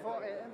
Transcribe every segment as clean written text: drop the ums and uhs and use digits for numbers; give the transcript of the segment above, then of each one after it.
4 a.m.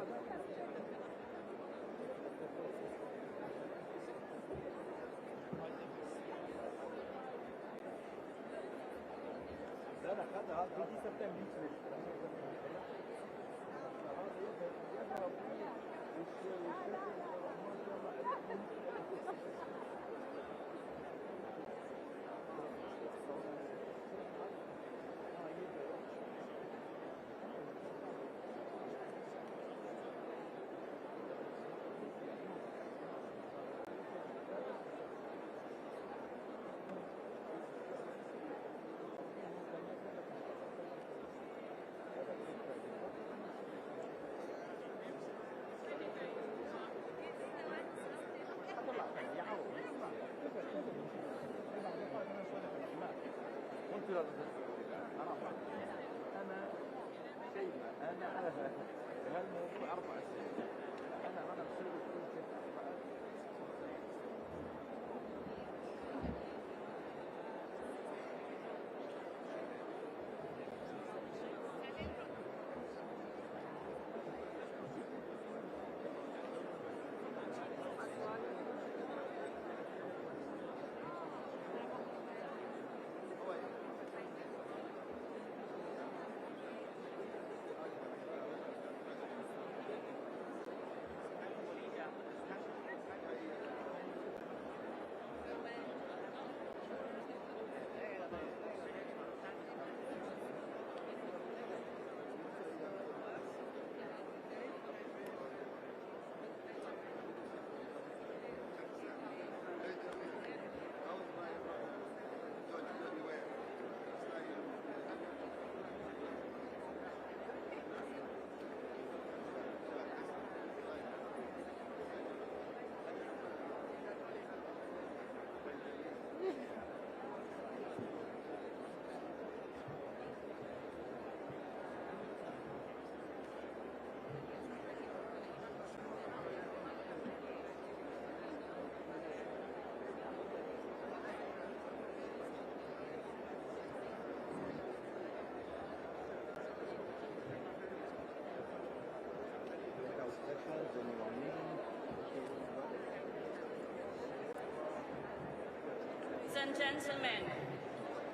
Ladies and gentlemen,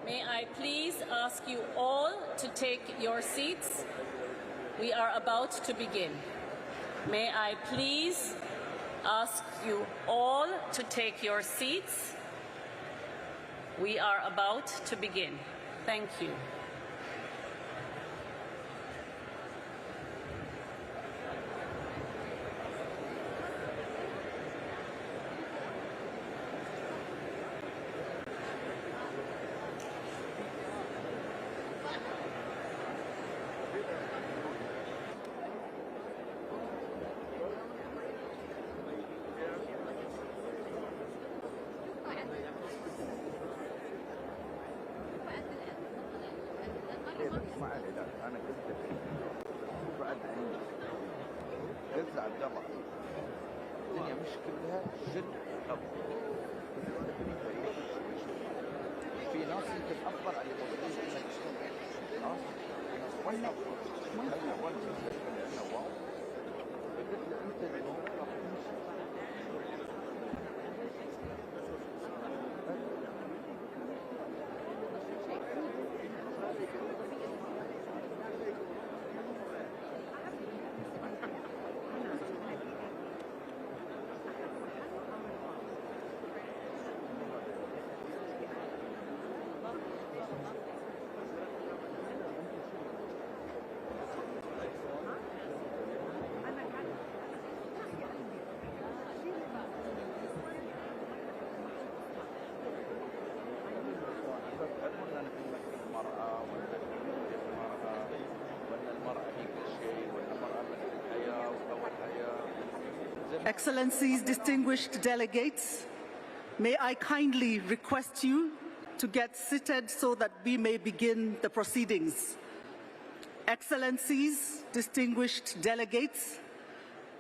may I please ask you all to take your seats? We are about to begin. May I please ask you all to take your seats? We are about to begin. Thank you. الدنيا مش كلها جد حب. في ناس يمكن افضل على الموجودين انك تشتغل. ناس وين Excellencies, distinguished delegates, may I kindly request you to get seated so that we may begin the proceedings. Excellencies, distinguished delegates,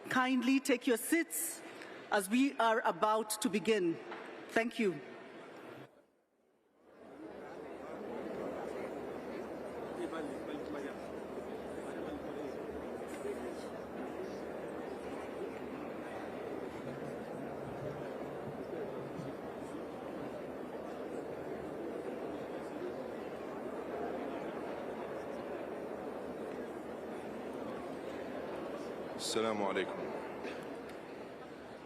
kindly take your seats as we are about to begin. Thank you. Assalamu alaikum.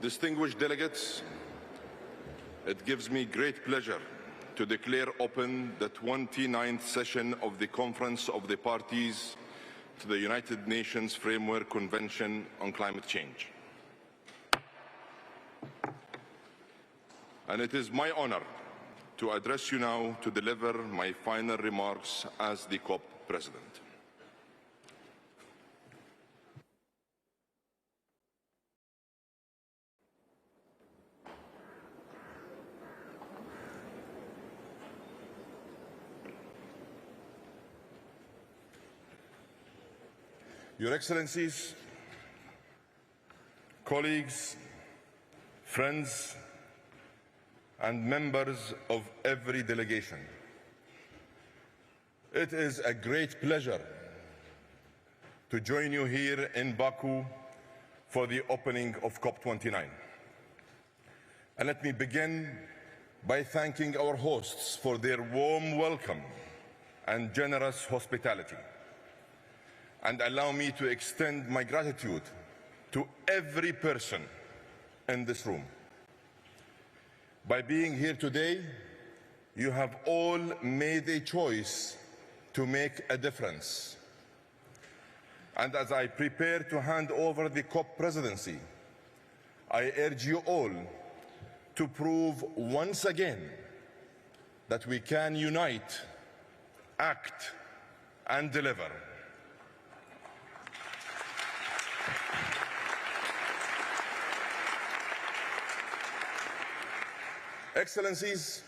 Distinguished delegates, it gives me great pleasure to declare open the 29th session of the Conference of the Parties to the United Nations Framework Convention on Climate Change. And it is my honor to address you now to deliver my final remarks as the COP President. Your Excellencies, colleagues, friends, and members of every delegation, it is a great pleasure to join you here in Baku for the opening of COP29. And let me begin by thanking our hosts for their warm welcome and generous hospitality. And allow me to extend my gratitude to every person in this room. By being here today, you have all made a choice to make a difference. And as I prepare to hand over the COP presidency, I urge you all to prove once again that we can unite, act, and deliver. Excellencies,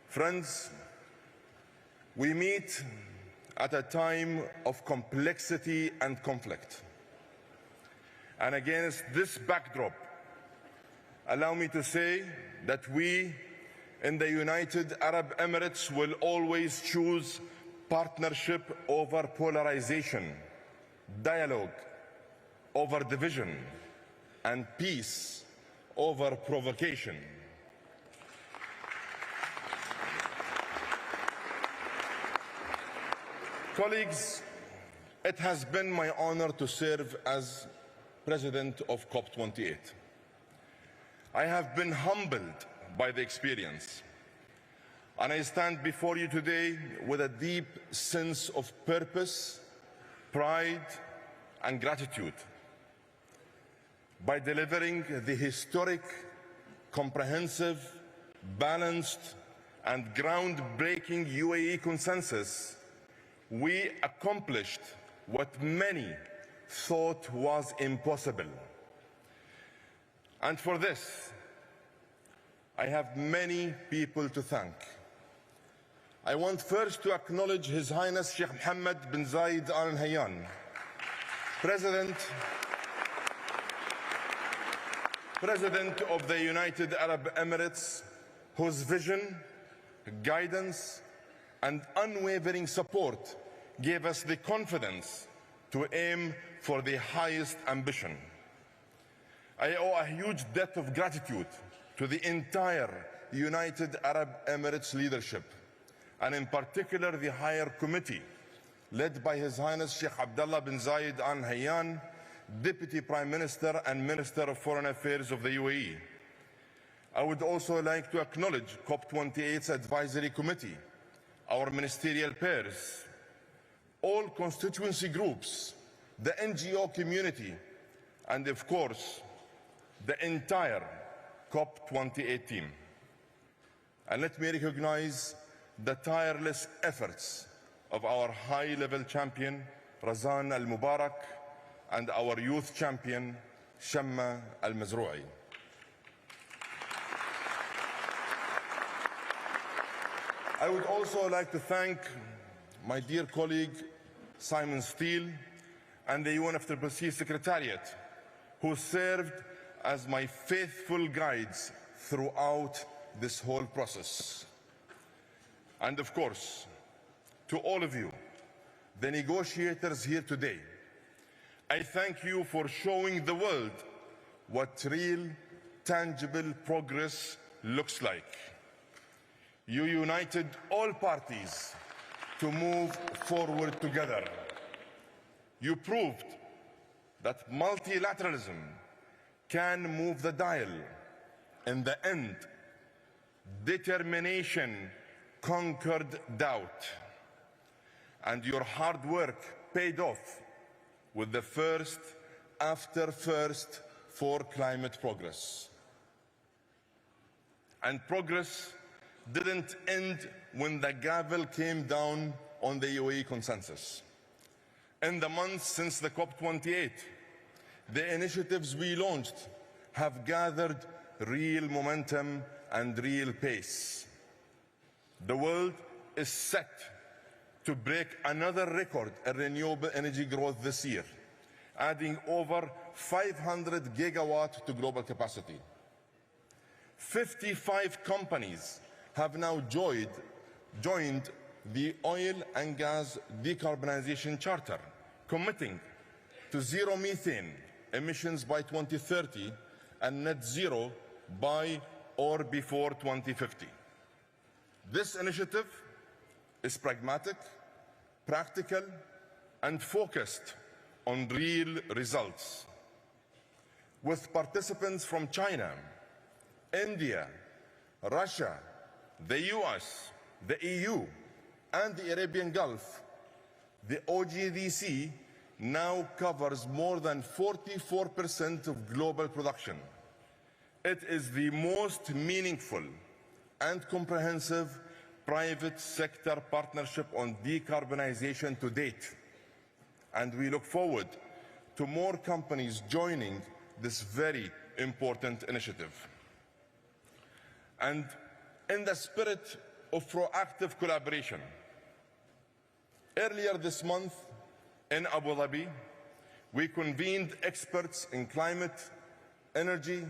friends, we meet at a time of complexity and conflict. And against this backdrop, allow me to say that we in the United Arab Emirates will always choose partnership over polarization, dialogue over division, and peace over provocation. Colleagues, it has been my honor to serve as President of COP28. I have been humbled by the experience, and I stand before you today with a deep sense of purpose, pride, and gratitude. By delivering the historic, comprehensive, balanced, and groundbreaking UAE consensus, we accomplished what many thought was impossible. And for this, I have many people to thank. I want first to acknowledge His Highness Sheikh Mohammed bin Zayed Al Nahyan, President of the United Arab Emirates, whose vision, guidance, and unwavering support gave us the confidence to aim for the highest ambition. I owe a huge debt of gratitude to the entire United Arab Emirates leadership, and in particular the Higher Committee, led by His Highness Sheikh Abdullah bin Zayed Al Nahyan, Deputy Prime Minister and Minister of Foreign Affairs of the UAE. I would also like to acknowledge COP28's Advisory Committee, our ministerial pairs, all constituency groups, the NGO community, and of course, the entire COP28 team. And let me recognize the tireless efforts of our high-level champion, Razan Al-Mubarak, and our youth champion, Shamma Al-Mazrou'i. I would also like to thank my dear colleague, Simon Stiell, and the UNFCCC Secretariat, who served as my faithful guides throughout this whole process. And of course, to all of you, the negotiators here today, I thank you for showing the world what real, tangible progress looks like. You united all parties to move forward together. You proved that multilateralism can move the dial. In the end, determination conquered doubt, and your hard work paid off with the first after first for climate progress. And progress didn't end when the gavel came down on the UAE consensus. In the months since the COP28, the initiatives we launched have gathered real momentum and real pace. The world is set to break another record in renewable energy growth this year, adding over 500 gigawatts to global capacity. 55 companies have now joined the Oil and Gas Decarbonization Charter, committing to zero methane emissions by 2030 and net zero by or before 2050. This initiative is pragmatic, practical, and focused on real results. With participants from China, India, Russia, the US, the EU, and the Arabian Gulf, the OGDC now covers more than 44% of global production. It is the most meaningful and comprehensive private sector partnership on decarbonization to date. And we look forward to more companies joining this very important initiative. And in the spirit of proactive collaboration, earlier this month in Abu Dhabi, we convened experts in climate, energy,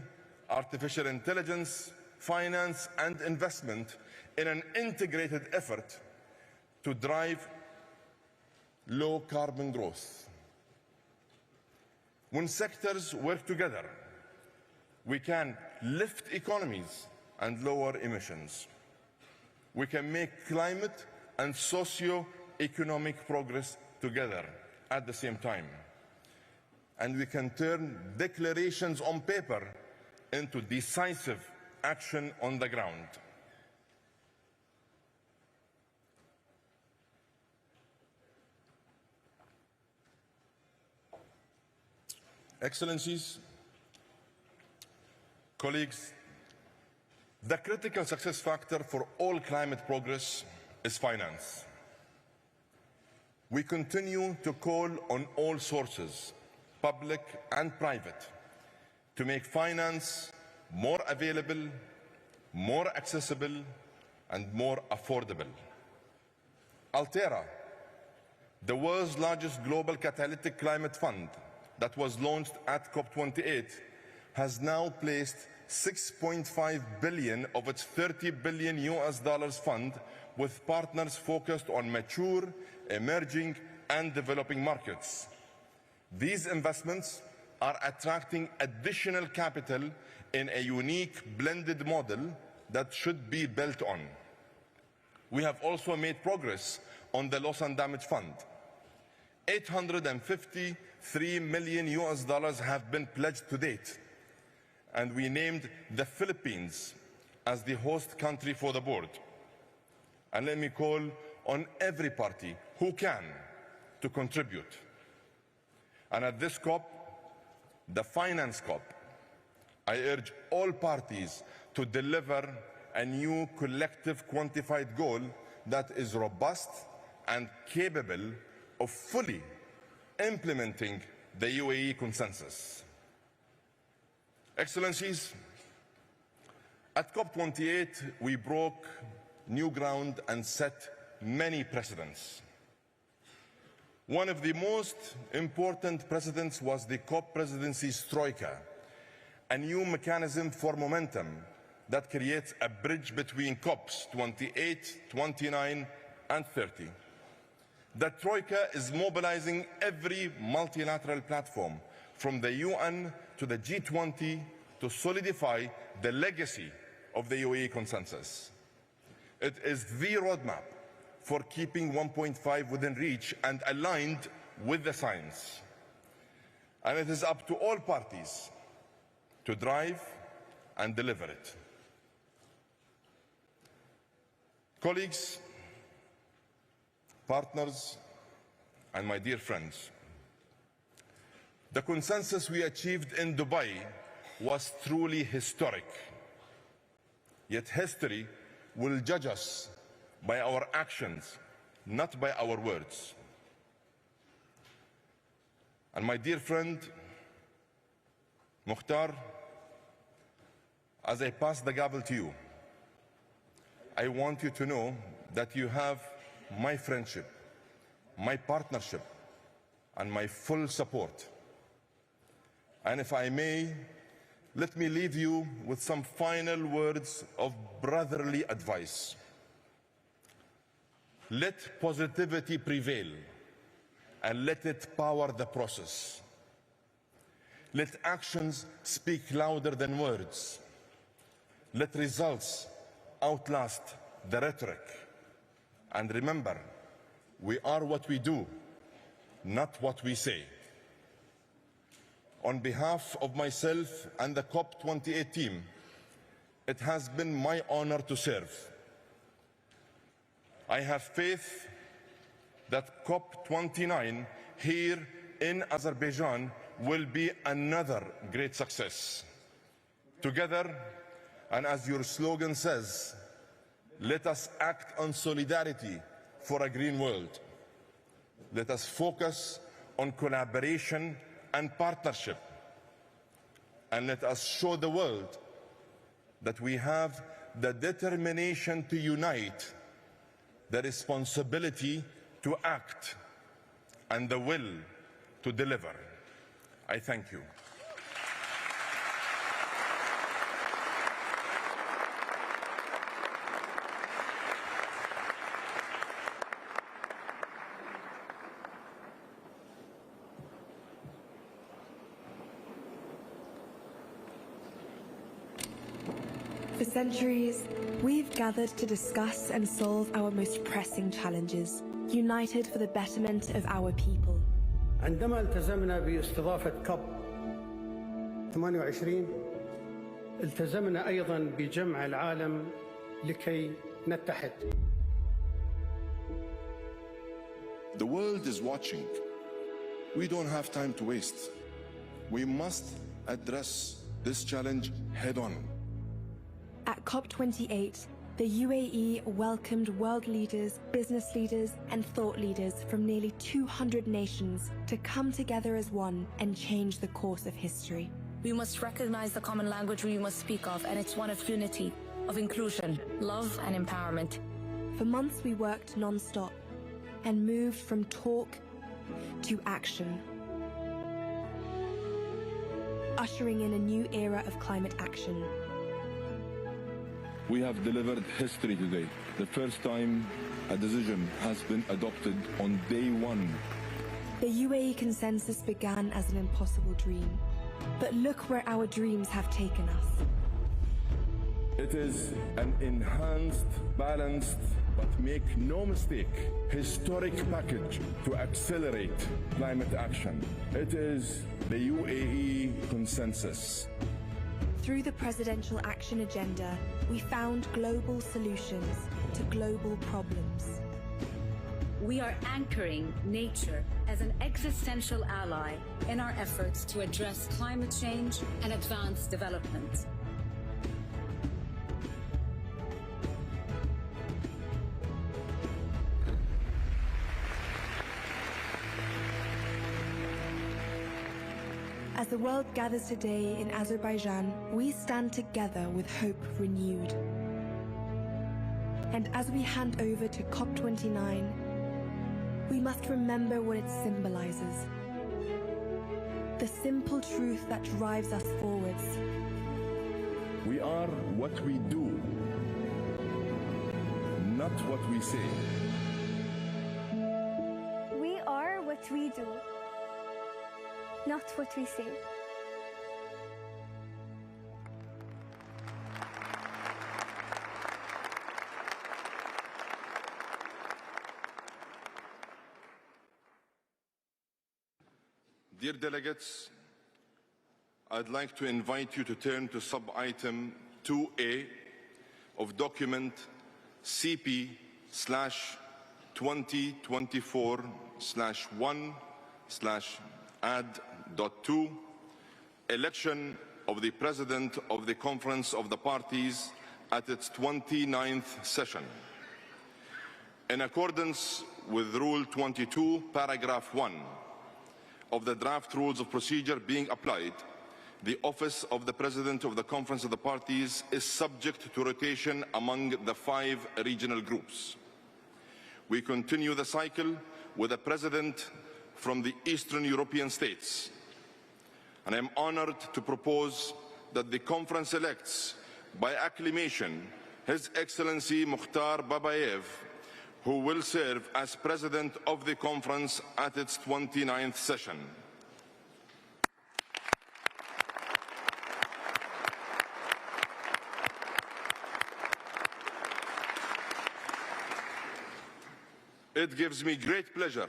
artificial intelligence, finance, and investment in an integrated effort to drive low carbon growth. When sectors work together, we can lift economies and lower emissions. We can make climate and socio-economic progress together at the same time. And we can turn declarations on paper into decisive action on the ground. Excellencies, colleagues, the critical success factor for all climate progress is finance. We continue to call on all sources, public and private, to make finance more available, more accessible, and more affordable. Altera, the world's largest global catalytic climate fund that was launched at COP28, has now placed $6.5 billion of its $30 billion fund with partners focused on mature, emerging, and developing markets. These investments are attracting additional capital in a unique blended model that should be built on. We have also made progress on the Loss and Damage Fund. $853 million have been pledged to date, and we named the Philippines as the host country for the board. And let me call on every party who can to contribute. And at this COP, the Finance COP, I urge all parties to deliver a new collective quantified goal that is robust and capable of fully implementing the UAE consensus. Excellencies, at COP28, we broke new ground and set many precedents. One of the most important precedents was the COP presidency's troika, a new mechanism for momentum that creates a bridge between COPs 28, 29, and 30. The troika is mobilizing every multilateral platform, from the UN to the G20, to solidify the legacy of the UAE consensus. It is the roadmap for keeping 1.5 within reach and aligned with the science. And it is up to all parties to drive and deliver it. Colleagues, partners, and my dear friends, the consensus we achieved in Dubai was truly historic. Yet history will judge us by our actions, not by our words. And my dear friend, Mukhtar, as I pass the gavel to you, I want you to know that you have my friendship, my partnership, and my full support. And if I may, let me leave you with some final words of brotherly advice. Let positivity prevail and let it power the process. Let actions speak louder than words. Let results outlast the rhetoric. And remember, we are what we do, not what we say. On behalf of myself and the COP28 team, it has been my honor to serve. I have faith that COP29 here in Azerbaijan will be another great success. Together, and as your slogan says, let us act on solidarity for a green world. Let us focus on collaboration and partnership. And let us show the world that we have the determination to unite, the responsibility to act, and the will to deliver. I thank you. For centuries, we've gathered to discuss and solve our most pressing challenges, united for the betterment of our people. عندما التزمنا باستضافة كوب 28 التزمنا أيضا بجمع العالم لكي نتحد. The world is watching. We don't have time to waste. We must address this challenge head on. At COP28, the UAE welcomed world leaders, business leaders, and thought leaders from nearly 200 nations to come together as one and change the course of history. We must recognize the common language we must speak of, and it's one of unity, of inclusion, love, and empowerment. For months, we worked non-stop and moved from talk to action, ushering in a new era of climate action. We have delivered history today. The first time a decision has been adopted on day one. The UAE consensus began as an impossible dream, but look where our dreams have taken us. It is an enhanced, balanced, but make no mistake, historic package to accelerate climate action. It is the UAE consensus. Through the Presidential Action Agenda, we found global solutions to global problems. We are anchoring nature as an existential ally in our efforts to address climate change and advance development. As the world gathers today in Azerbaijan, we stand together with hope renewed. And as we hand over to COP29, we must remember what it symbolizes. The simple truth that drives us forwards. We are what we do, not what we say. We are what we do, not what we say. Dear delegates, I'd like to invite you to turn to sub-item 2A of document CP/2024/1/add.2, election of the President of the Conference of the Parties at its 29th session. In accordance with Rule 22, Paragraph 1 of the draft Rules of Procedure being applied, the office of the President of the Conference of the Parties is subject to rotation among the 5 regional groups. We continue the cycle with a President from the Eastern European states, and I am honored to propose that the Conference elects by acclamation His Excellency Mukhtar Babayev, who will serve as President of the Conference at its 29th session. It gives me great pleasure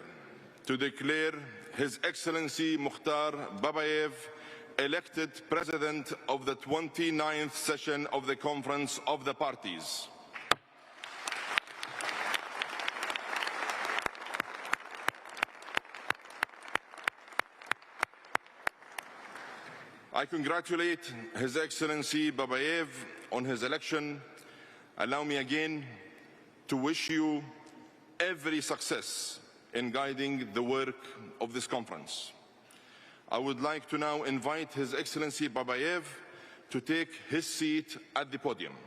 to declare His Excellency Mukhtar Babayev elected President of the 29th session of the Conference of the Parties. I congratulate His Excellency Babayev on his election. Allow me again to wish you every success in guiding the work of this conference. I would like to now invite His Excellency Babayev to take his seat at the podium.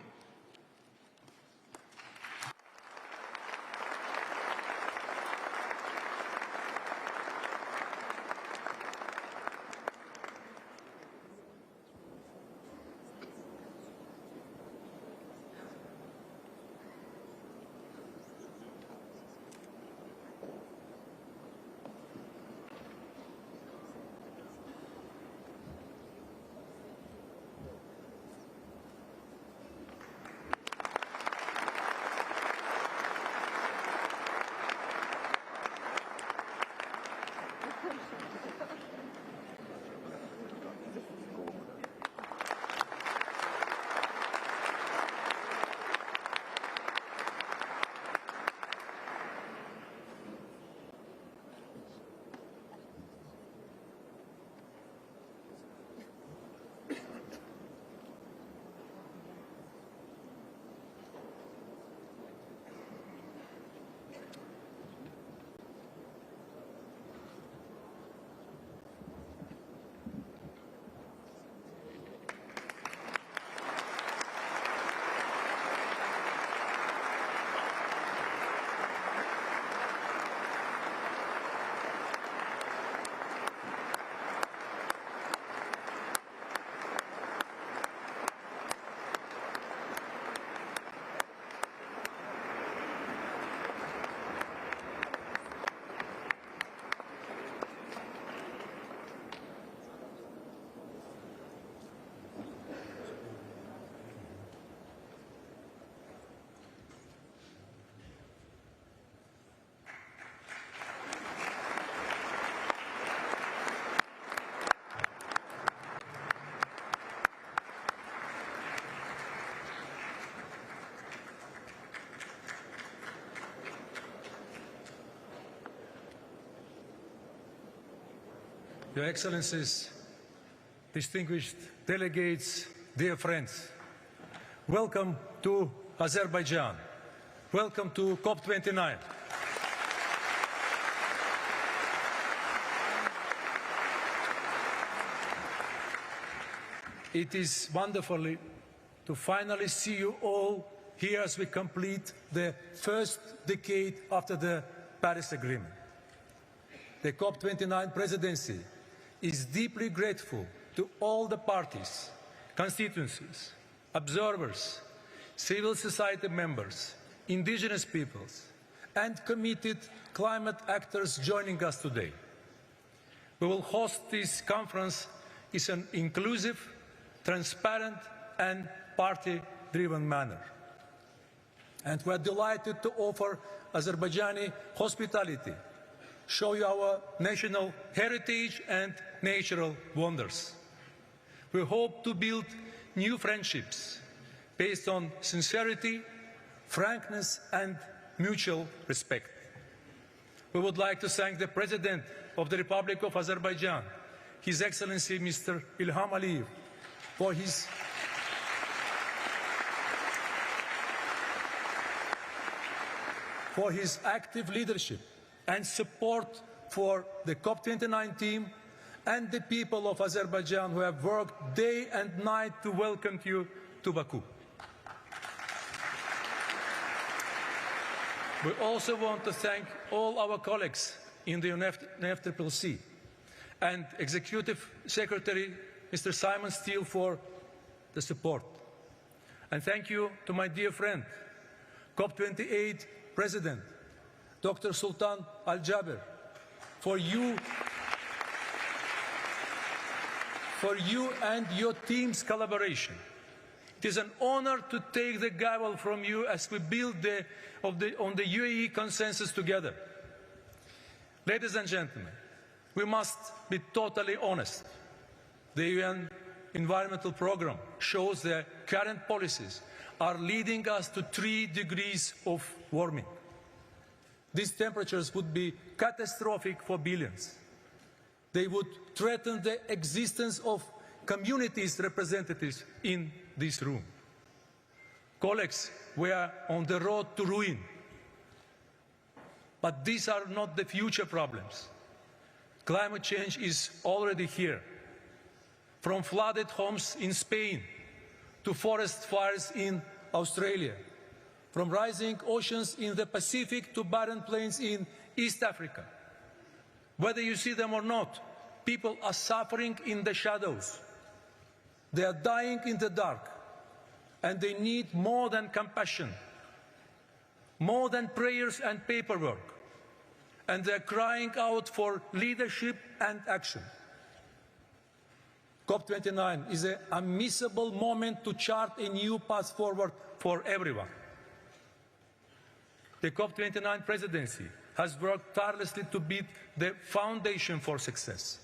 Your Excellencies, distinguished delegates, dear friends, welcome to Azerbaijan. Welcome to COP29. It is wonderful to finally see you all here as we complete the first decade after the Paris Agreement. The COP29 presidency is deeply grateful to all the parties, constituencies, observers, civil society members, indigenous peoples, and committed climate actors joining us today. We will host this conference in an inclusive, transparent, and party-driven manner. And we are delighted to offer Azerbaijani hospitality show you our national heritage and natural wonders. We hope to build new friendships based on sincerity, frankness and mutual respect. We would like to thank the President of the Republic of Azerbaijan, His Excellency Mr. Ilham Aliyev, for his active leadership and support for the COP29 team and the people of Azerbaijan who have worked day and night to welcome you to Baku. We also want to thank all our colleagues in the UNFCCC and Executive Secretary Mr. Simon Stiell for the support. And thank you to my dear friend, COP28 President, Dr. Sultan Al Jaber, for you and your team's collaboration. It is an honor to take the gavel from you as we build on the UAE consensus together. Ladies and gentlemen, we must be totally honest. The UN Environmental Programme shows that current policies are leading us to 3 degrees of warming. These temperatures would be catastrophic for billions. They would threaten the existence of communities' representatives in this room. Colleagues, we are on the road to ruin. But these are not the future problems. Climate change is already here. From flooded homes in Spain to forest fires in Australia, from rising oceans in the Pacific to barren plains in East Africa. Whether you see them or not, people are suffering in the shadows. They are dying in the dark, and they need more than compassion, more than prayers and paperwork, and they are crying out for leadership and action. COP29 is an unmissable moment to chart a new path forward for everyone. The COP29 presidency has worked tirelessly to build the foundation for success.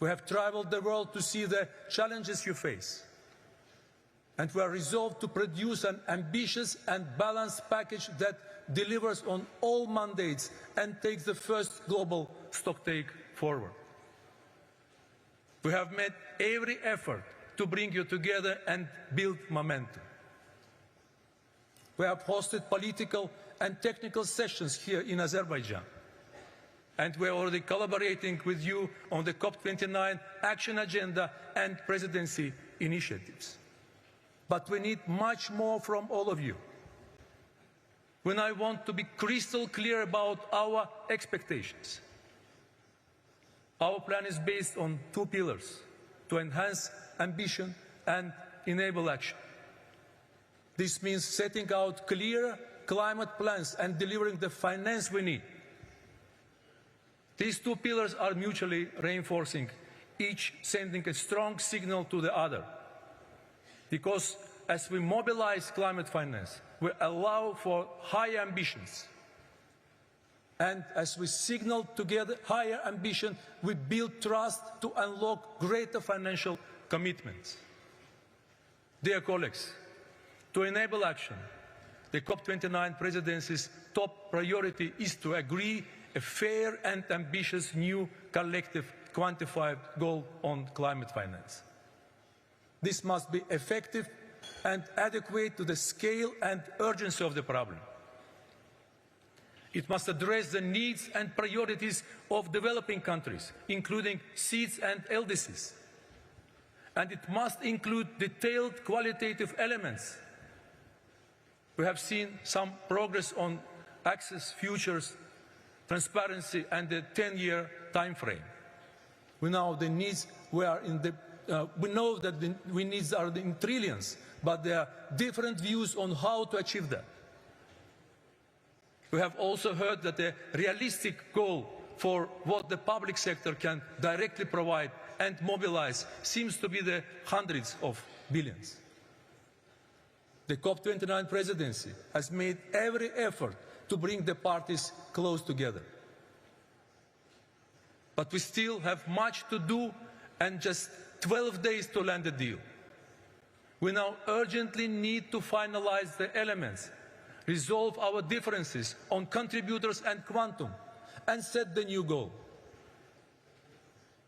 We have traveled the world to see the challenges you face, and we are resolved to produce an ambitious and balanced package that delivers on all mandates and takes the first global stocktake forward. We have made every effort to bring you together and build momentum. We have hosted political and technical sessions here in Azerbaijan, and we are already collaborating with you on the COP29 action agenda and presidency initiatives. But we need much more from all of you. We now want to be crystal clear about our expectations. Our plan is based on 2 pillars: to enhance ambition and enable action. This means setting out clear climate plans and delivering the finance we need. These 2 pillars are mutually reinforcing, each sending a strong signal to the other. Because as we mobilize climate finance, we allow for higher ambitions. And as we signal together higher ambition, we build trust to unlock greater financial commitments. Dear colleagues, to enable action, the COP29 presidency's top priority is to agree a fair and ambitious new collective quantified goal on climate finance. This must be effective and adequate to the scale and urgency of the problem. It must address the needs and priorities of developing countries, including SEEDs and LDCs. And it must include detailed qualitative elements. We have seen some progress on access, futures, transparency, and the 10-year time frame. We know that the needs are in trillions, but there are different views on how to achieve that. We have also heard that a realistic goal for what the public sector can directly provide and mobilize seems to be the hundreds of billions. The COP29 presidency has made every effort to bring the parties close together. But we still have much to do and just 12 days to land a deal. We now urgently need to finalize the elements, resolve our differences on contributors and quantum, and set the new goal.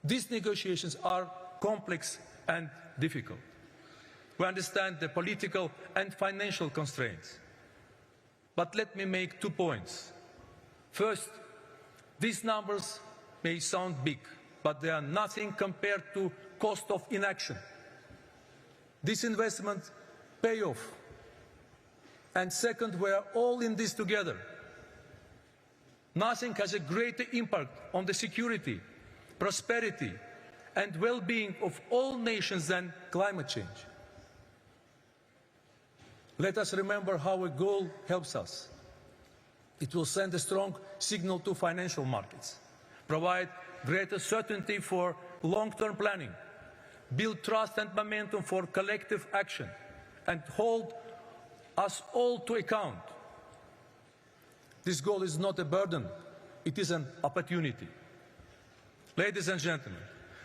These negotiations are complex and difficult. We understand the political and financial constraints. But let me make 2 points. First, these numbers may sound big, but they are nothing compared to cost of inaction. This investment pay off. And second, we are all in this together. Nothing has a greater impact on the security, prosperity, and well-being of all nations than climate change. Let us remember how a goal helps us. It will send a strong signal to financial markets, provide greater certainty for long-term planning, build trust and momentum for collective action, and hold us all to account. This goal is not a burden, it is an opportunity. Ladies and gentlemen,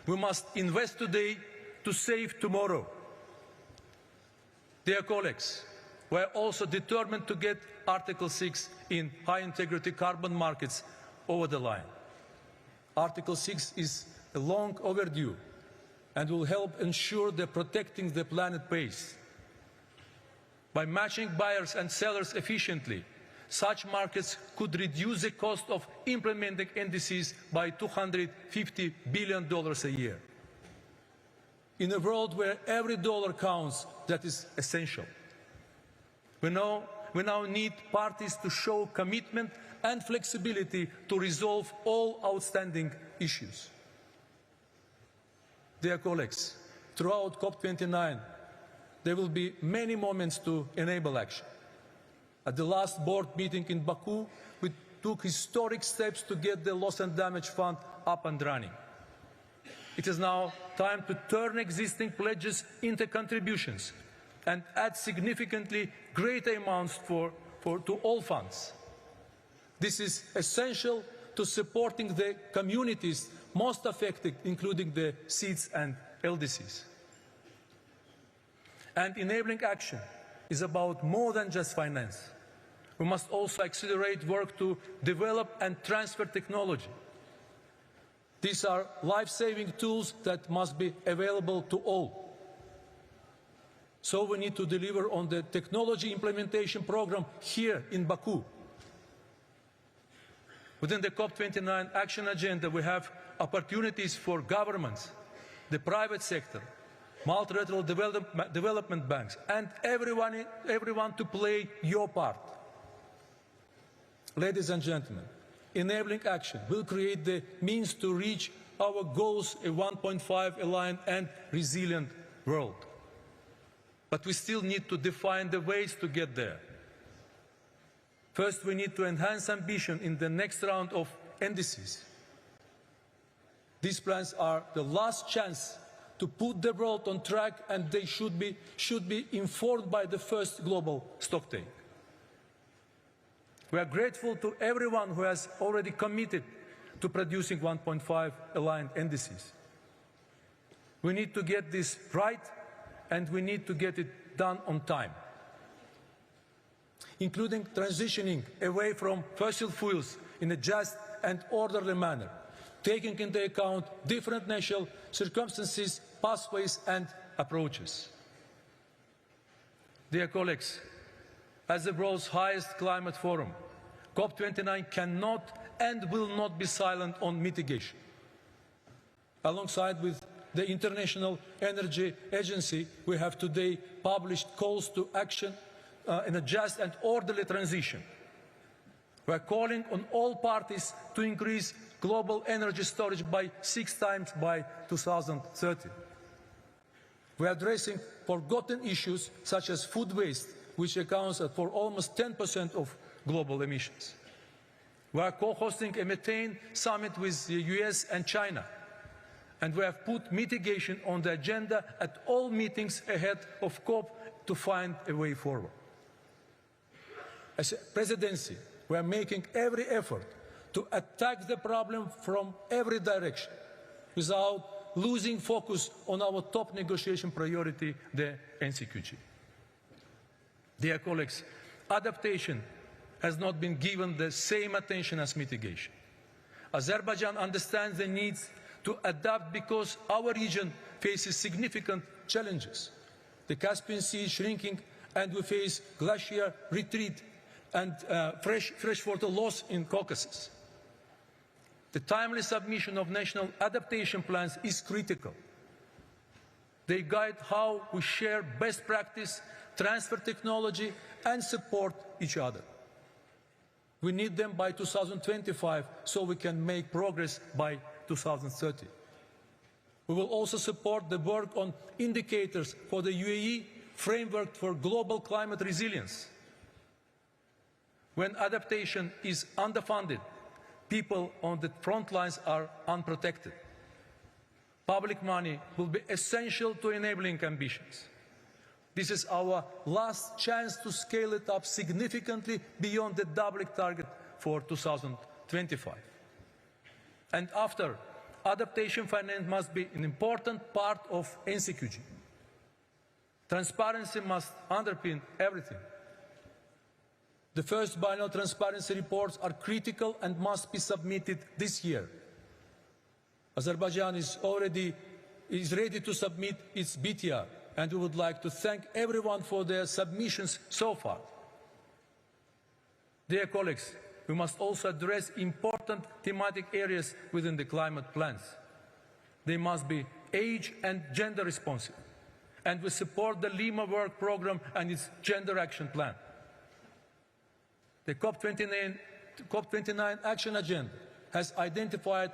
we must invest today to save tomorrow. Dear colleagues, we are also determined to get Article 6 in high-integrity carbon markets over the line. Article 6 is long overdue and will help ensure that protecting the planet pays. By matching buyers and sellers efficiently, such markets could reduce the cost of implementing NDCs by $250 billion a year. In a world where every dollar counts, that is essential. We now need parties to show commitment and flexibility to resolve all outstanding issues. Dear colleagues, throughout COP29, there will be many moments to enable action. At the last board meeting in Baku, we took historic steps to get the Loss and Damage Fund up and running. It is now time to turn existing pledges into contributions and add significantly greater amounts to all funds. This is essential to supporting the communities most affected, including the seeds and LDCs. And enabling action is about more than just finance. We must also accelerate work to develop and transfer technology. These are life-saving tools that must be available to all. So we need to deliver on the technology implementation program here in Baku. Within the COP29 action agenda, we have opportunities for governments, the private sector, multilateral development banks, and everyone to play your part. Ladies and gentlemen, enabling action will create the means to reach our goals, a 1.5 aligned and resilient world. But we still need to define the ways to get there. First, we need to enhance ambition in the next round of NDCs. These plans are the last chance to put the world on track, and they should be informed by the first global stocktake. We are grateful to everyone who has already committed to producing 1.5 aligned NDCs. We need to get this right, and we need to get it done on time, including transitioning away from fossil fuels in a just and orderly manner, taking into account different national circumstances, pathways and approaches. Dear colleagues, as the world's highest climate forum, COP29 cannot and will not be silent on mitigation. Alongside with the International Energy Agency, we have today published calls to action in a just and orderly transition. We are calling on all parties to increase global energy storage by 6 times by 2030. We are addressing forgotten issues such as food waste, which accounts for almost 10% of global emissions. We are co-hosting a methane summit with the US and China, and we have put mitigation on the agenda at all meetings ahead of COP to find a way forward. As a presidency, we are making every effort to attack the problem from every direction without losing focus on our top negotiation priority, the NCQG. Dear colleagues, adaptation has not been given the same attention as mitigation. Azerbaijan understands the needs to adapt because our region faces significant challenges. The Caspian Sea is shrinking and we face glacier retreat and freshwater loss in Caucasus. The timely submission of national adaptation plans is critical. They guide how we share best practice, transfer technology and support each other. We need them by 2025 so we can make progress by 2030. We will also support the work on indicators for the UAE framework for global climate resilience. When adaptation is underfunded, people on the front lines are unprotected. Public money will be essential to enabling ambitions. This is our last chance to scale it up significantly beyond the doubling target for 2025. And after, adaptation finance must be an important part of NCQG. Transparency must underpin everything. The first biennial transparency reports are critical and must be submitted this year. Azerbaijan is ready to submit its BTR, and we would like to thank everyone for their submissions so far. Dear colleagues, we must also address important thematic areas within the climate plans. They must be age and gender responsive, and we support the Lima Work Programme and its Gender Action Plan. The COP29 Action Agenda has identified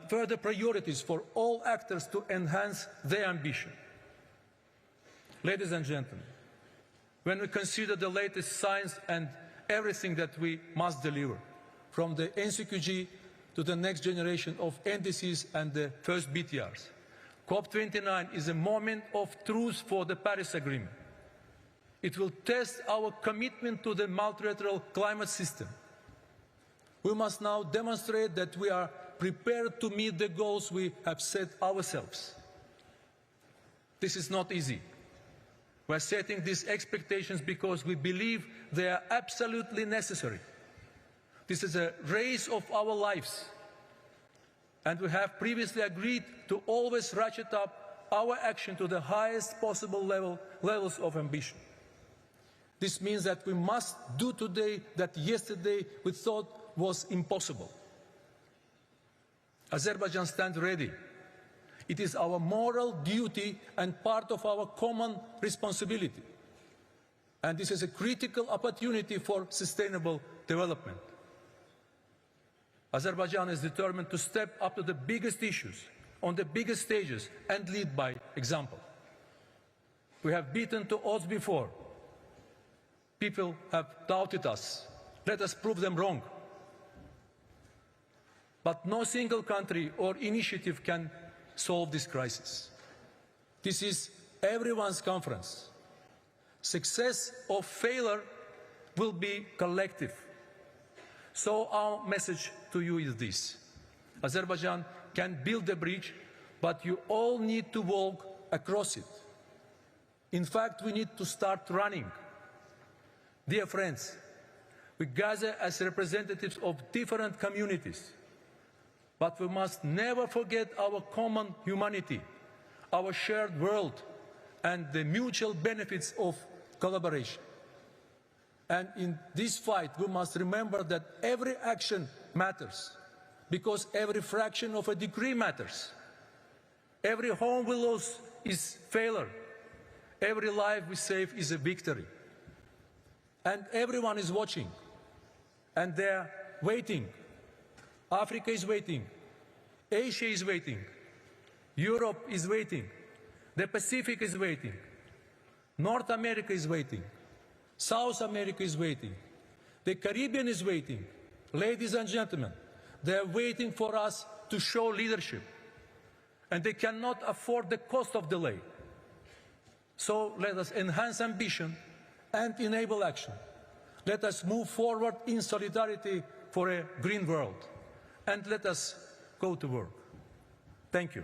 further priorities for all actors to enhance their ambition. Ladies and gentlemen, when we consider the latest science and everything that we must deliver, from the NCQG to the next generation of NDCs and the first BTRs, COP29 is a moment of truth for the Paris Agreement. It will test our commitment to the multilateral climate system. We must now demonstrate that we are prepared to meet the goals we have set ourselves. This is not easy. We are setting these expectations because we believe they are absolutely necessary. This is a race of our lives, and we have previously agreed to always ratchet up our action to the highest possible levels of ambition. This means that we must do today that yesterday we thought was impossible. Azerbaijan stands ready. It is our moral duty and part of our common responsibility. And this is a critical opportunity for sustainable development. Azerbaijan is determined to step up to the biggest issues, on the biggest stages, and lead by example. We have beaten the odds before. People have doubted us. Let us prove them wrong. But no single country or initiative can solve this crisis. This is everyone's conference. Success or failure will be collective. So our message to you is this: Azerbaijan can build a bridge, but you all need to walk across it. In fact, we need to start running. Dear friends, we gather as representatives of different communities, but we must never forget our common humanity, our shared world, and the mutual benefits of collaboration. And in this fight, we must remember that every action matters, because every fraction of a degree matters. Every home we lose is failure. Every life we save is a victory. And everyone is watching, and they're waiting. Africa is waiting. Asia is waiting. Europe is waiting. The Pacific is waiting. North America is waiting. South America is waiting. The Caribbean is waiting. Ladies and gentlemen, they are waiting for us to show leadership, and they cannot afford the cost of delay. So let us enhance ambition and enable action. Let us move forward in solidarity for a green world. And let us go to work. Thank you.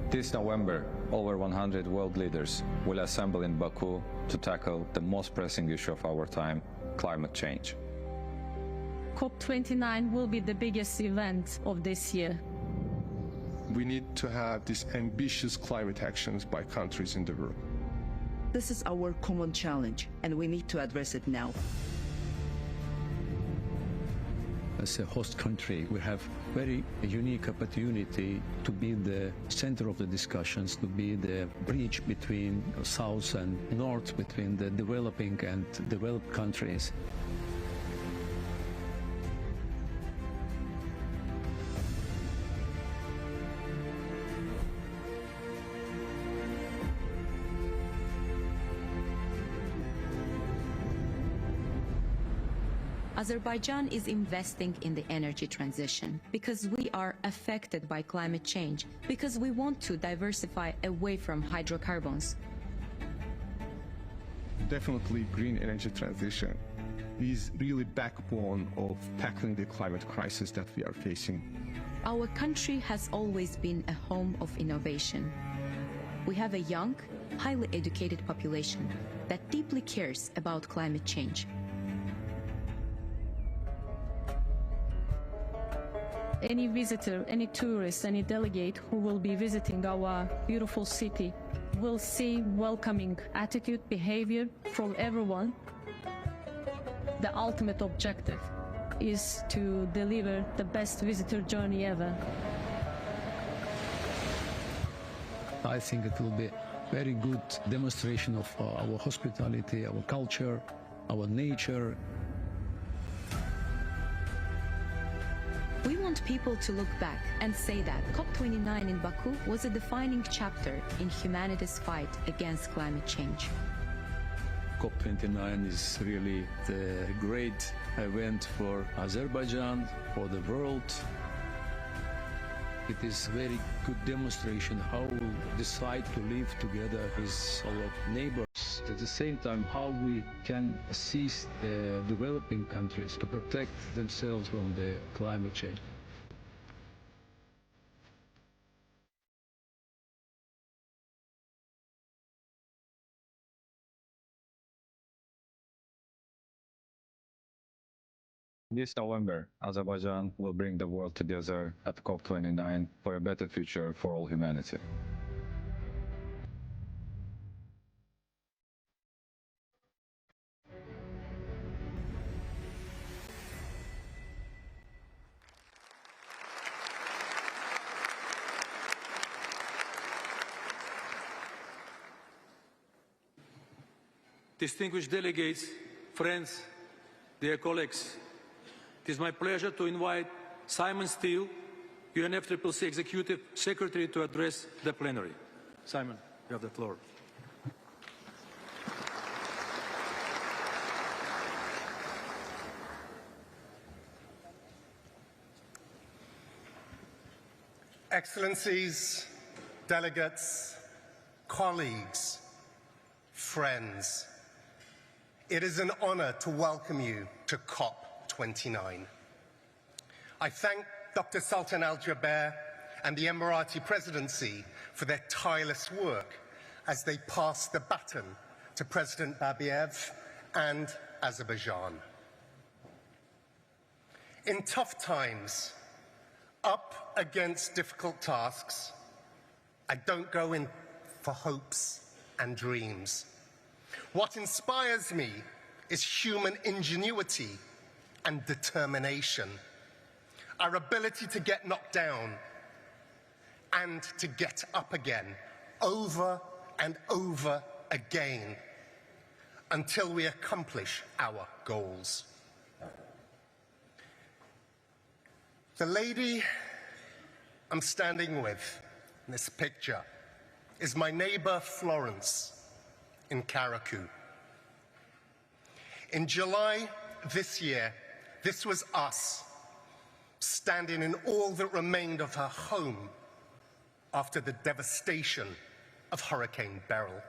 This November, over 100 world leaders will assemble in Baku to tackle the most pressing issue of our time, climate change. COP29 will be the biggest event of this year. We need to have these ambitious climate actions by countries in the world. This is our common challenge, and we need to address it now. As a host country, we have very unique opportunity to be the center of the discussions, to be the bridge between South and North, between the developing and developed countries. Azerbaijan is investing in the energy transition because we are affected by climate change, because we want to diversify away from hydrocarbons. Definitely green energy transition is really backbone of tackling the climate crisis that we are facing. Our country has always been a home of innovation. We have a young, highly educated population that deeply cares about climate change. Any visitor, any tourist, any delegate who will be visiting our beautiful city will see welcoming attitude, behavior from everyone. The ultimate objective is to deliver the best visitor journey ever. I think it will be a very good demonstration of our hospitality, our culture, our nature. We want people to look back and say that COP29 in Baku was a defining chapter in humanity's fight against climate change. COP29 is really the great event for Azerbaijan, for the world. It is a very good demonstration how we decide to live together with our neighbors. At the same time, how we can assist the developing countries to protect themselves from the climate change. This November, Azerbaijan will bring the world together at COP29 for a better future for all humanity. Distinguished delegates, friends, dear colleagues, it is my pleasure to invite Simon Stiell, UNFCCC Executive Secretary, to address the plenary. Simon, you have the floor. Excellencies, delegates, colleagues, friends, it is an honor to welcome you to COP29. I thank Dr. Sultan Al Jaber and the Emirati presidency for their tireless work as they pass the baton to President Babayev and Azerbaijan. In tough times, up against difficult tasks, I don't go in for hopes and dreams. What inspires me is human ingenuity and determination, our ability to get knocked down and to get up again, over and over again, until we accomplish our goals. The lady I'm standing with in this picture is my neighbor Florence, in Karaku. In July this year, this was us, standing in all that remained of her home after the devastation of Hurricane Beryl.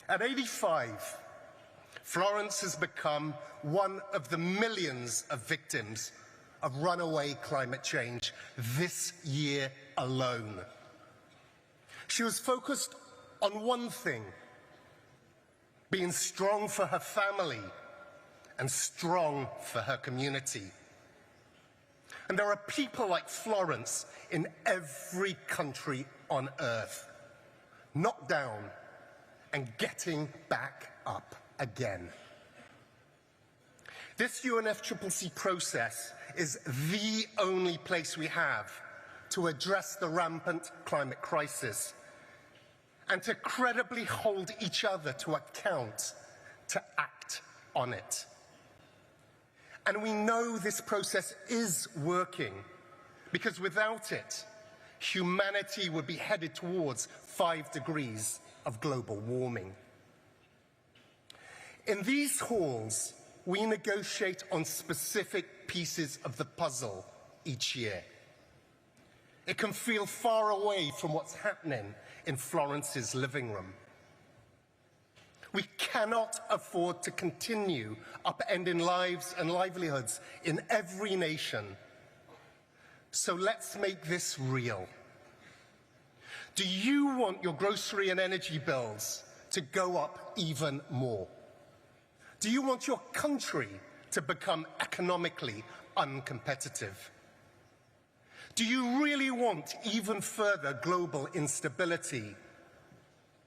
At 85, Florence has become one of the millions of victims of runaway climate change this year alone. She was focused on one thing: being strong for her family and strong for her community. And there are people like Florence in every country on earth, knocked down and getting back up again. This UNFCCC process is the only place we have to address the rampant climate crisis and to credibly hold each other to account, to act on it. And we know this process is working, because without it, humanity would be headed towards 5 degrees of global warming. In these halls, we negotiate on specific pieces of the puzzle each year. It can feel far away from what's happening in Florence's living room. We cannot afford to continue upending lives and livelihoods in every nation. So let's make this real. Do you want your grocery and energy bills to go up even more? Do you want your country to become economically uncompetitive? Do you really want even further global instability,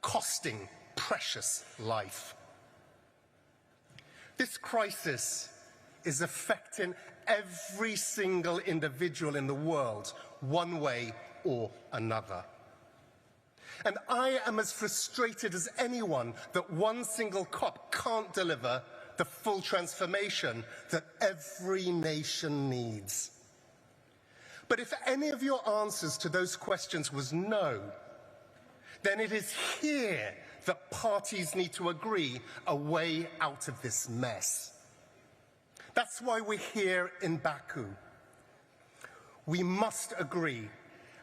costing precious life? This crisis is affecting every single individual in the world, one way or another. And I am as frustrated as anyone that one single COP can't deliver the full transformation that every nation needs. But if any of your answers to those questions was no, then it is here that parties need to agree a way out of this mess. That's why we're here in Baku. We must agree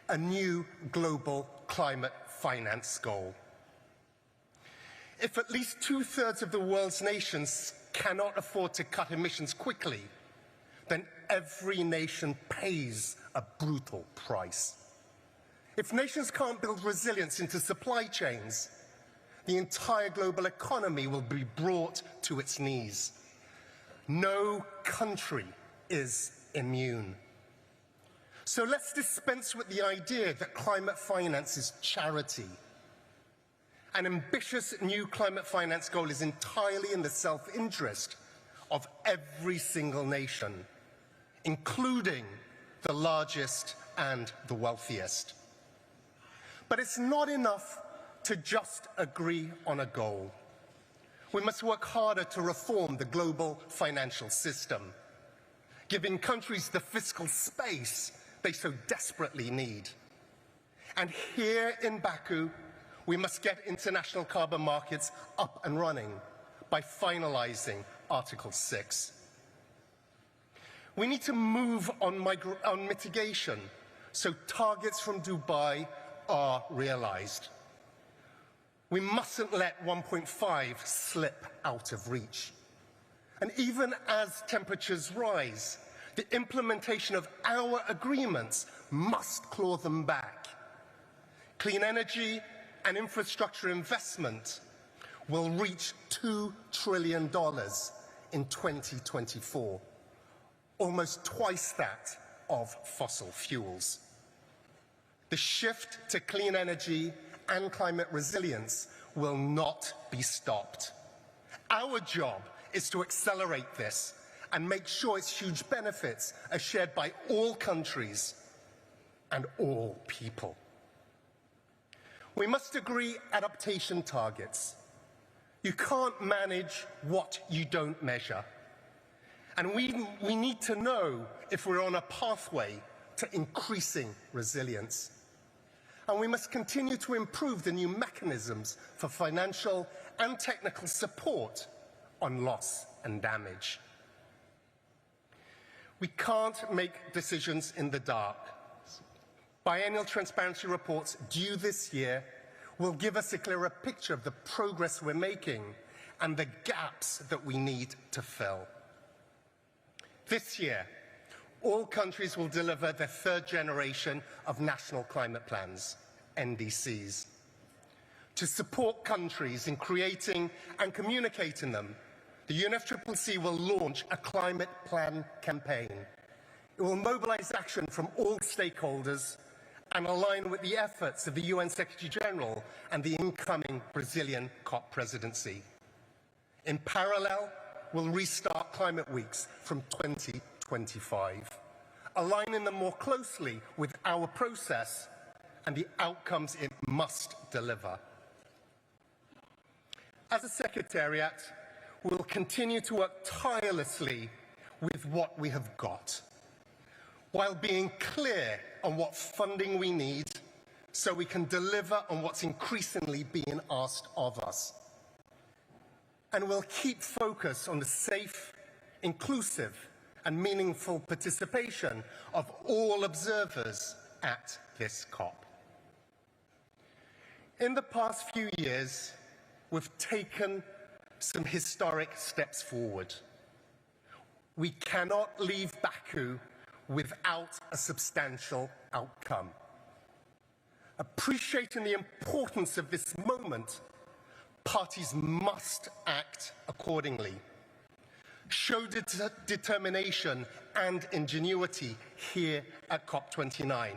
a new global climate finance goal. If at least 2/3 of the world's nations cannot afford to cut emissions quickly, then every nation pays a brutal price. If nations can't build resilience into supply chains, the entire global economy will be brought to its knees. No country is immune. So let's dispense with the idea that climate finance is charity. An ambitious new climate finance goal is entirely in the self-interest of every single nation, including the largest and the wealthiest. But it's not enough to just agree on a goal. We must work harder to reform the global financial system, giving countries the fiscal space they so desperately need. And here in Baku, we must get international carbon markets up and running by finalizing Article 6. We need to move on mitigation so targets from Dubai are realized. We mustn't let 1.5 slip out of reach. And even as temperatures rise, the implementation of our agreements must claw them back. Clean energy and infrastructure investment will reach $2 trillion in 2024, almost twice that of fossil fuels. The shift to clean energy and climate resilience will not be stopped. Our job is to accelerate this and make sure its huge benefits are shared by all countries and all people. We must agree adaptation targets. You can't manage what you don't measure. And we need to know if we're on a pathway to increasing resilience. And we must continue to improve the new mechanisms for financial and technical support on loss and damage. We can't make decisions in the dark. Biennial transparency reports due this year will give us a clearer picture of the progress we're making and the gaps that we need to fill. This year, all countries will deliver their third generation of national climate plans, NDCs. To support countries in creating and communicating them, the UNFCCC will launch a climate plan campaign. It will mobilize action from all stakeholders and align with the efforts of the UN Secretary General and the incoming Brazilian COP presidency. In parallel, we'll restart climate weeks from 2025, aligning them more closely with our process and the outcomes it must deliver. As a Secretariat, we'll continue to work tirelessly with what we have got, while being clear on what funding we need so we can deliver on what's increasingly being asked of us. And we'll keep focus on the safe, inclusive, and meaningful participation of all observers at this COP. In the past few years, we've taken some historic steps forward. We cannot leave Baku without a substantial outcome. Appreciating the importance of this moment, parties must act accordingly. Show determination and ingenuity here at COP29.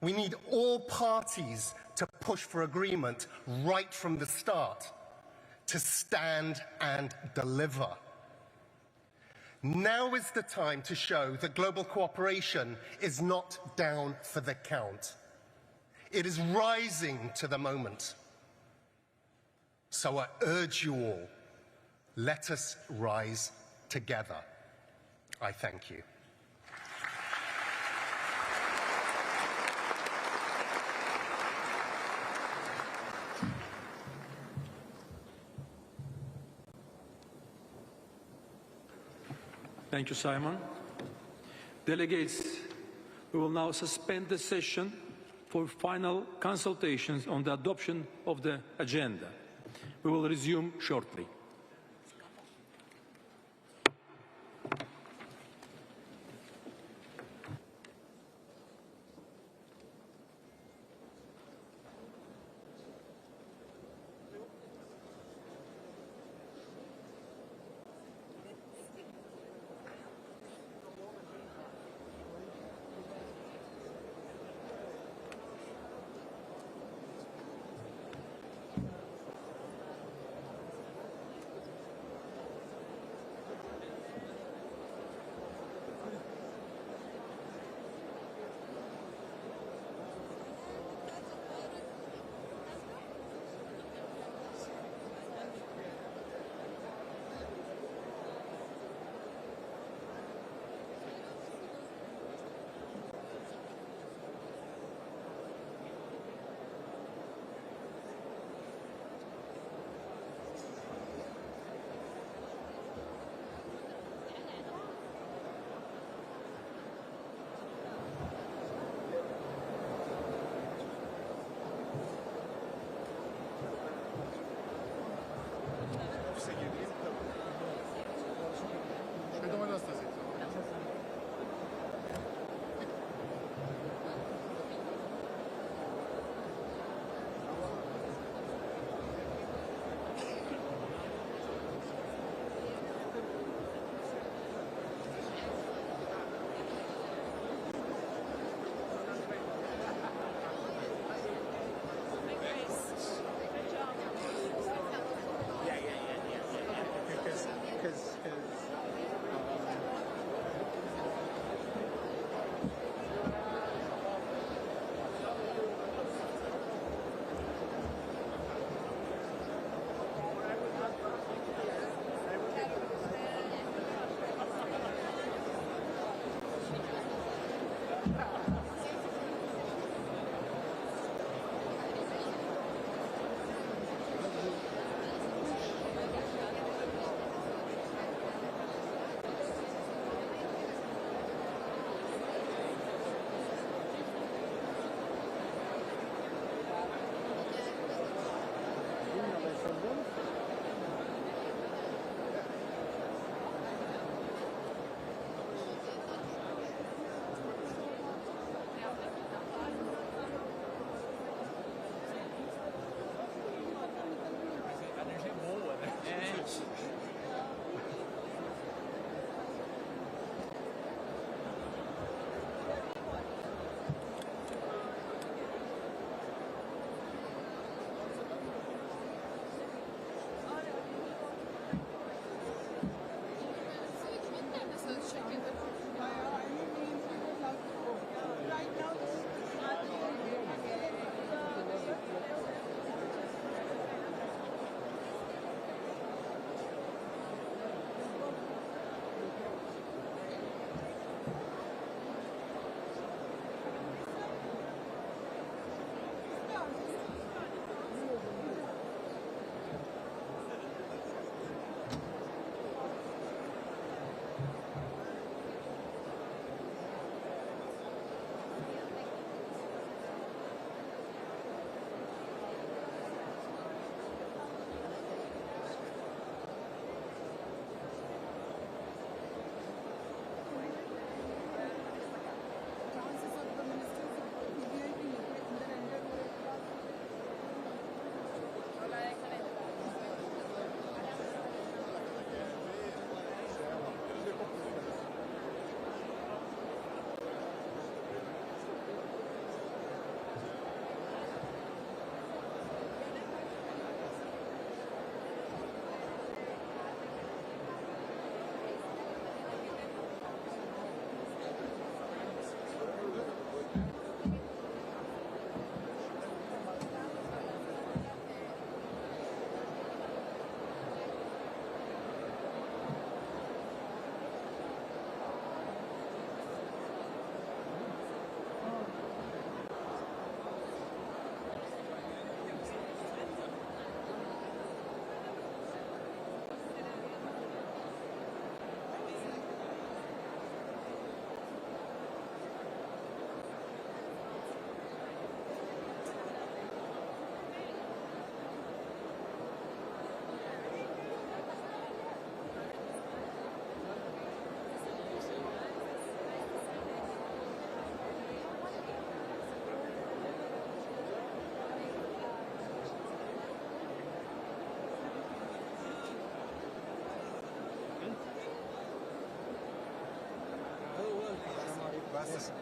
We need all parties to push for agreement right from the start, to stand and deliver. Now is the time to show that global cooperation is not down for the count. It is rising to the moment. So I urge you all, let us rise together. I thank you. Thank you, Simon. Delegates, we will now suspend the session for final consultations on the adoption of the agenda. We will resume shortly.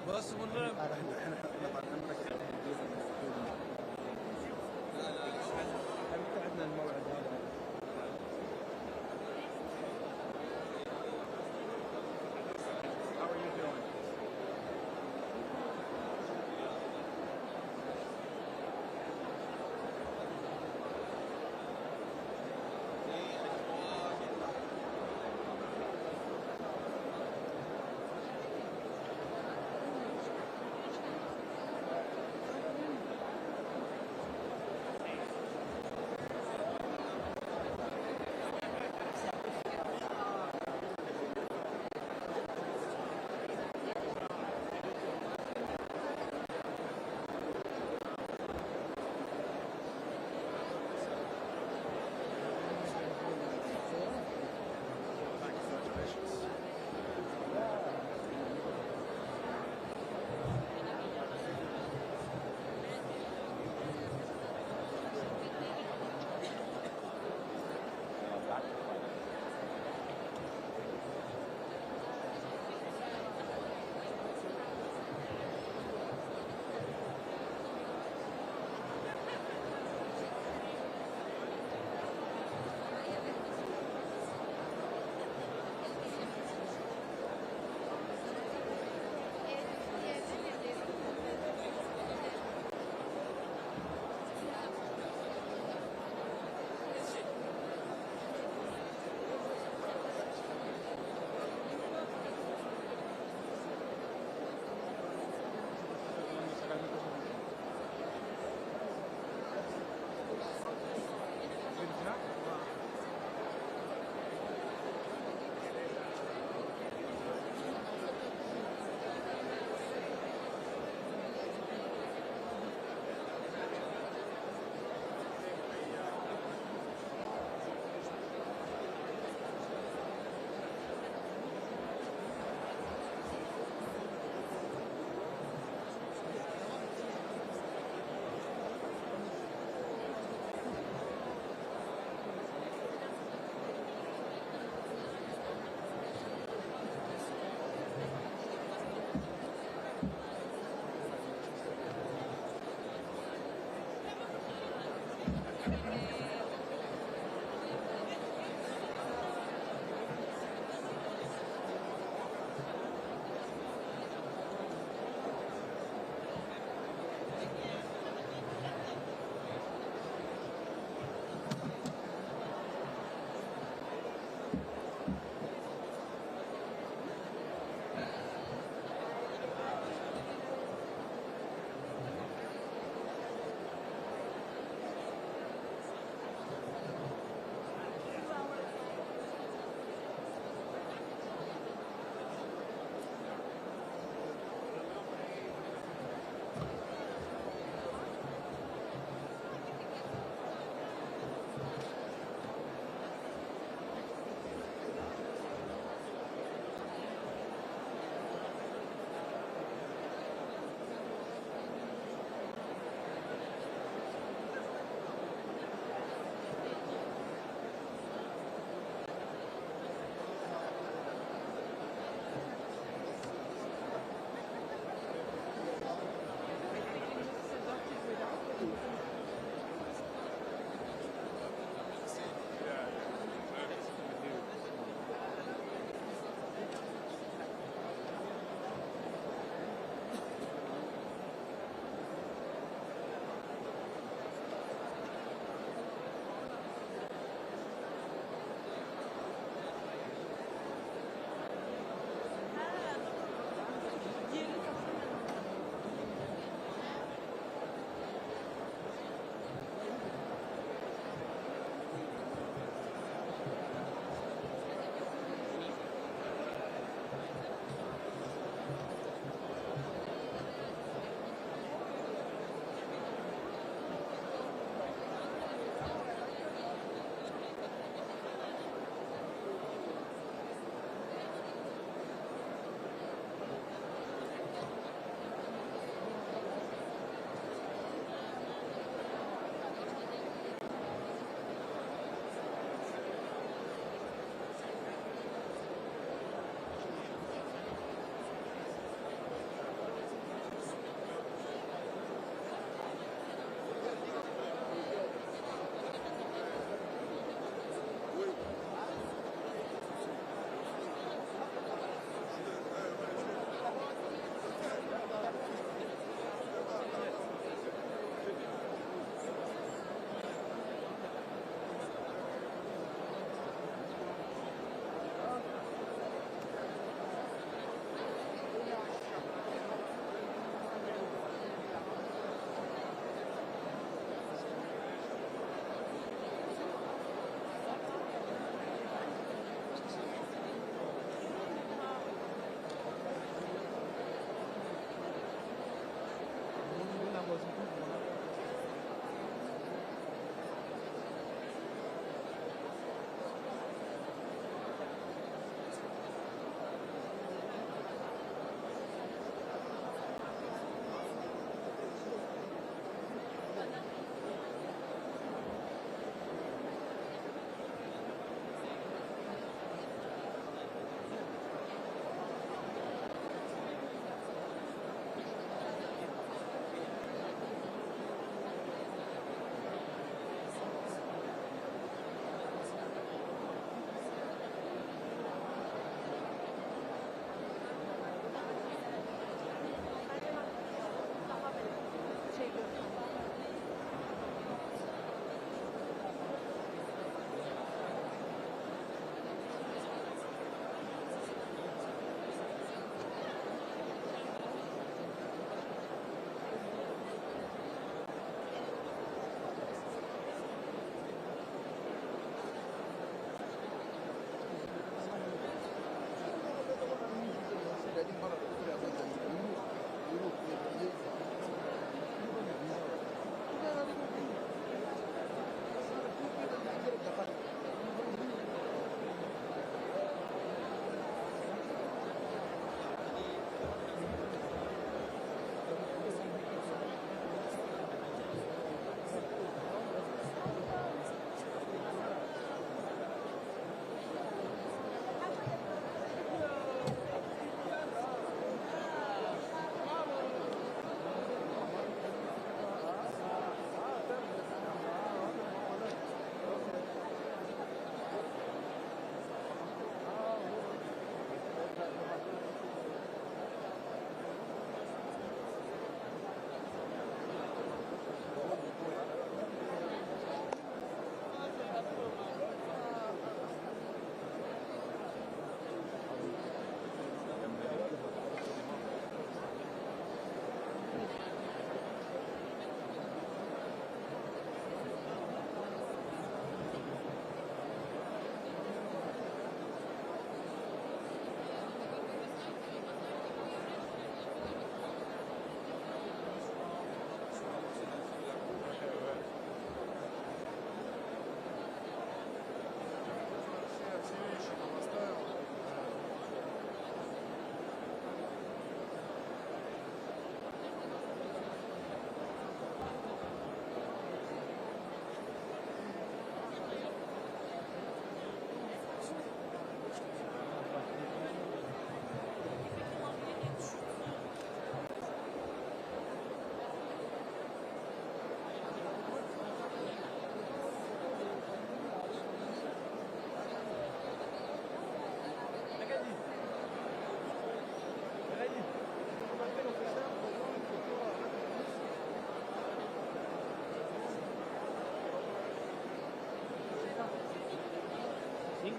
بس عندنا الموعد هذا. How are you doing?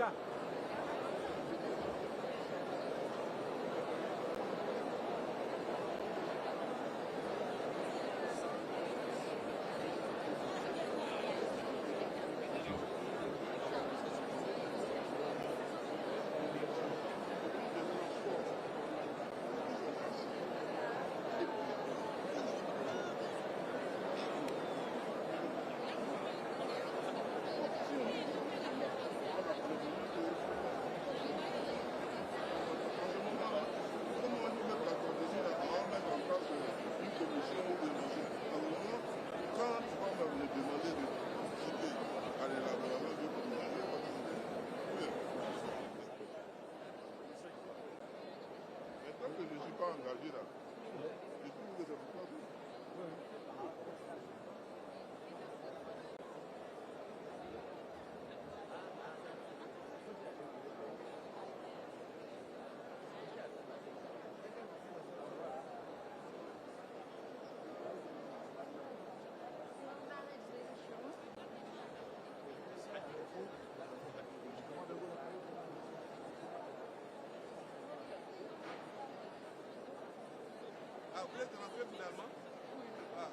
Ah, vous êtes rentré finalement? Ah.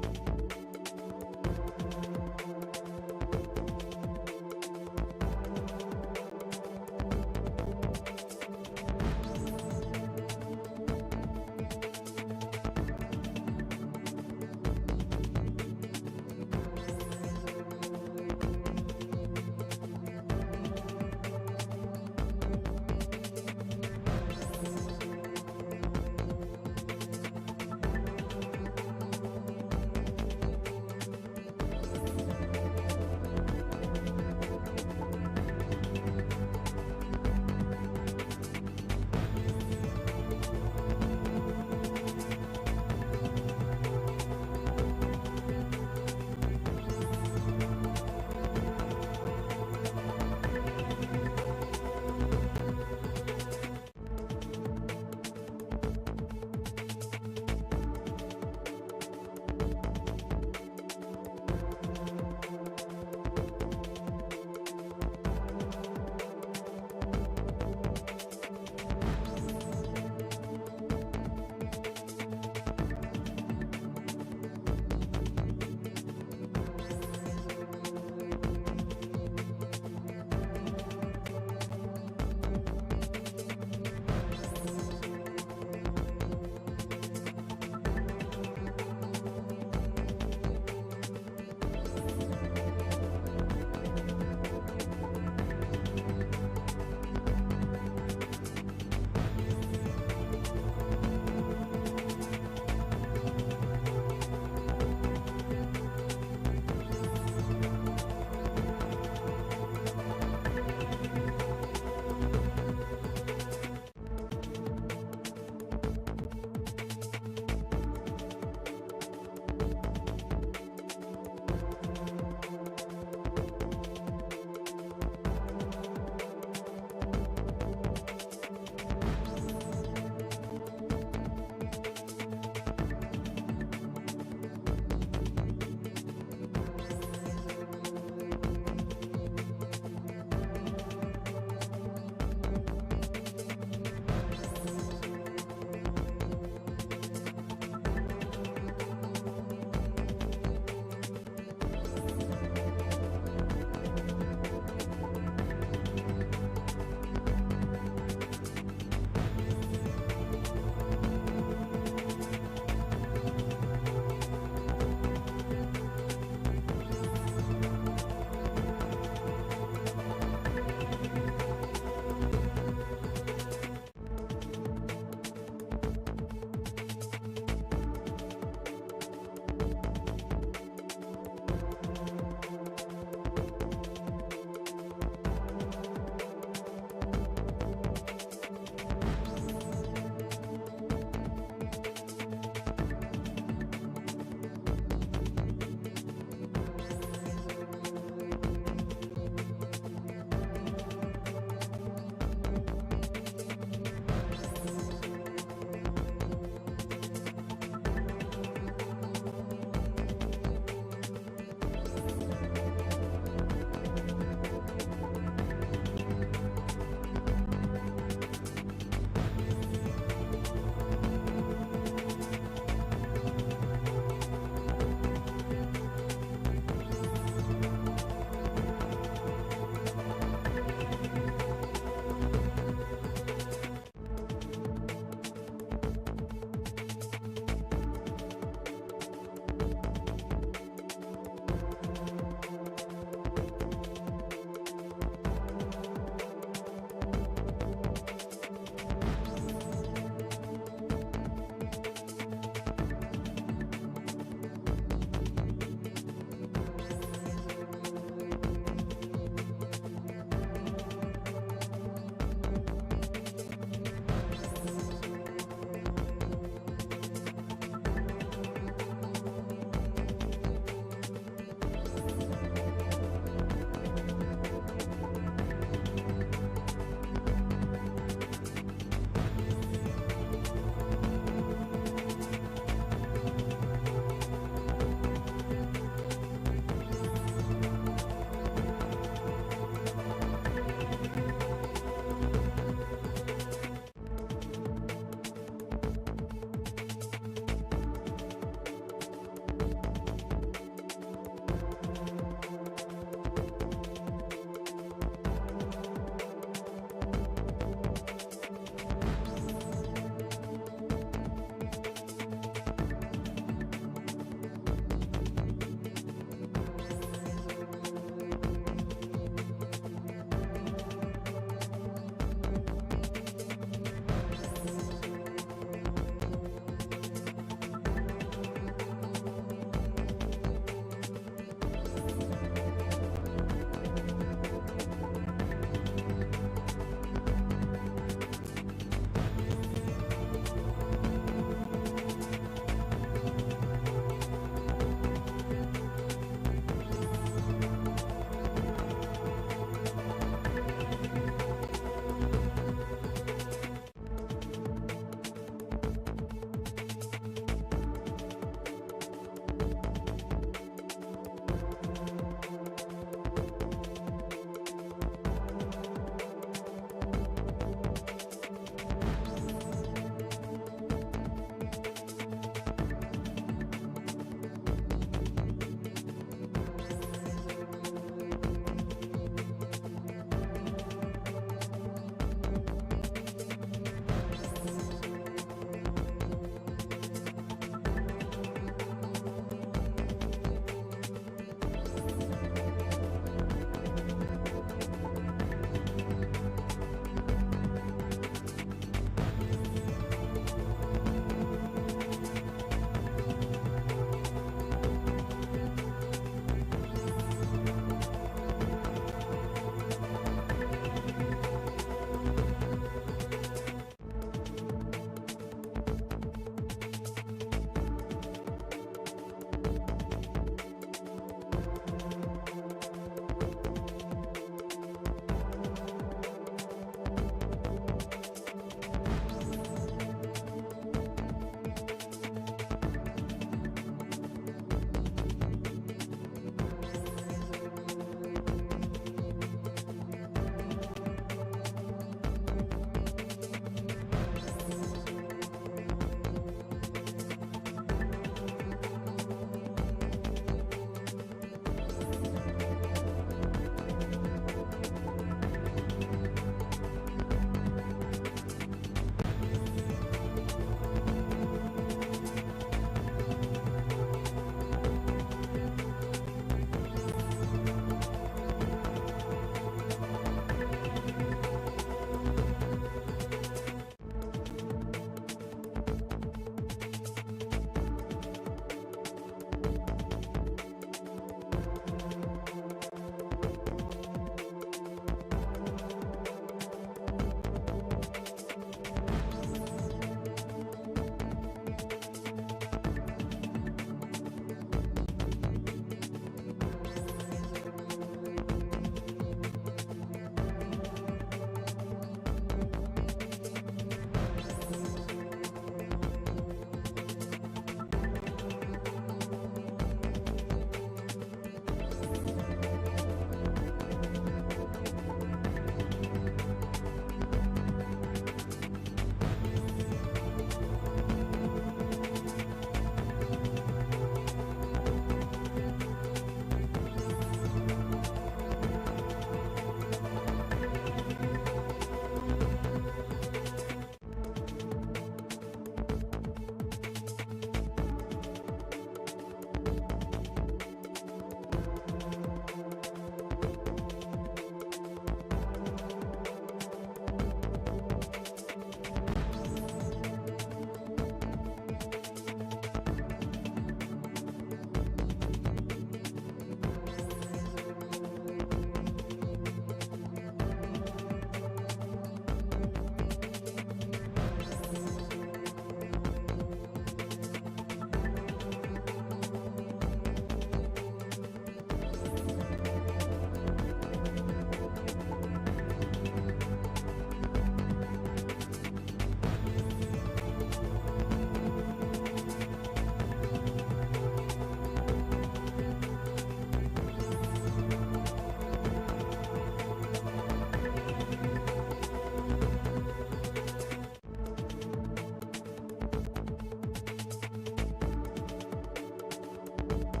Baku.